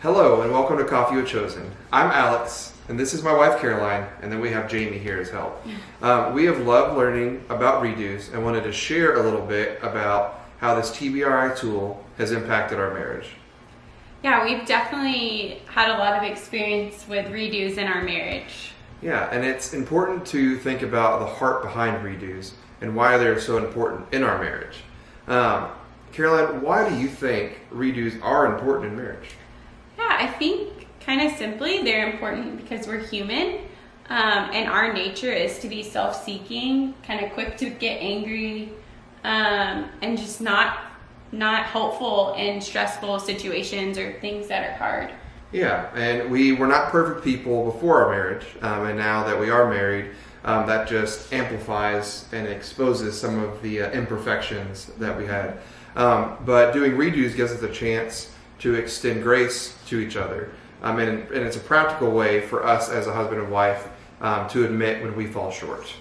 Hello and welcome to Coffee with Chosen. I'm Alex and this is my wife Caroline, and then we have Jamie here as help. We have loved learning about redos and wanted to share a little bit about how this TBRI tool has impacted our marriage. Yeah, we've definitely had a lot of experience with redos in our marriage. Yeah, and it's important to think about the heart behind redos and why they're so important in our marriage. Caroline, why do you think redos are important in marriage? Yeah, I think kind of simply they're important because we're human, and our nature is to be self-seeking, kind of quick to get angry, and just not helpful in stressful situations or things that are hard. Yeah, and we were not perfect people before our marriage, and now that we are married, that just amplifies and exposes some of the imperfections that we had. But doing redos gives us a chance to extend grace to each other. And it's a practical way for us as a husband and wife to admit when we fall short.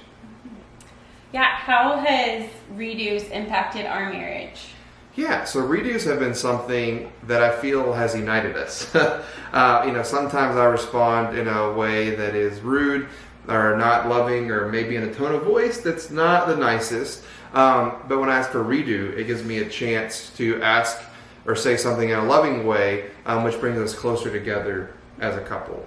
Yeah, how has redos impacted our marriage? Yeah, so redos have been something that I feel has united us. Sometimes I respond in a way that is rude or not loving or maybe in a tone of voice that's not the nicest. But when I ask for a redo, it gives me a chance to ask or say something in a loving way, which brings us closer together as a couple.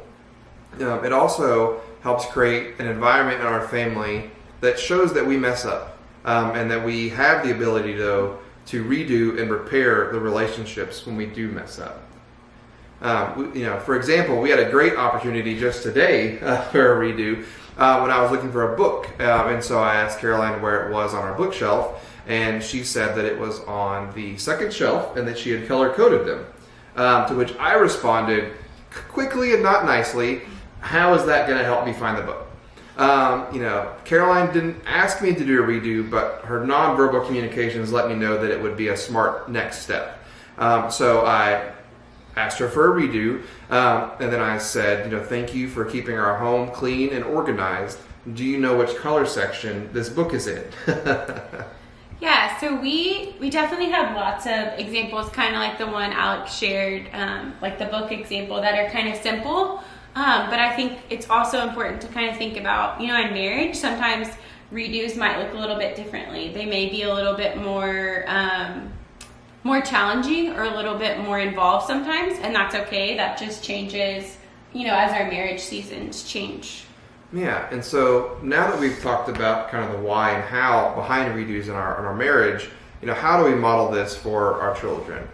It also helps create an environment in our family that shows that we mess up, and that we have the ability, though, to redo and repair the relationships when we do mess up. For example, we had a great opportunity just today for a redo when I was looking for a book, and so I asked Caroline where it was on our bookshelf, and she said that it was on the second shelf and that she had color-coded them. To which I responded quickly and not nicely, how is that going to help me find the book? Caroline didn't ask me to do a redo, but her nonverbal communications let me know that it would be a smart next step. So I asked her for a redo, and then I said, thank you for keeping our home clean and organized. Do you know which color section this book is in? Yeah, so we definitely have lots of examples, kind of like the one Alex shared, like the book example, that are kind of simple. But I think it's also important to kind of think about, in marriage, sometimes redos might look a little bit differently. They may be a little bit more challenging or a little bit more involved sometimes, and that's okay. That just changes, as our marriage seasons change. Yeah, and so now that we've talked about kind of the why and how behind redos in our marriage, how do we model this for our children?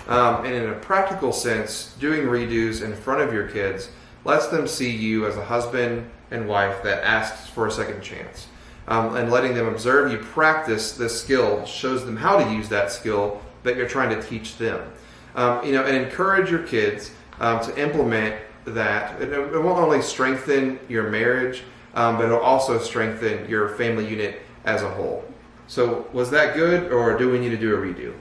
And in a practical sense, doing redos in front of your kids lets them see you as a husband and wife that asks for a second chance. And letting them observe you practice this skill shows them how to use that skill that you're trying to teach them. And encourage your kids to implement that. It won't only strengthen your marriage, but it'll also strengthen your family unit as a whole. So was that good, or do we need to do a redo?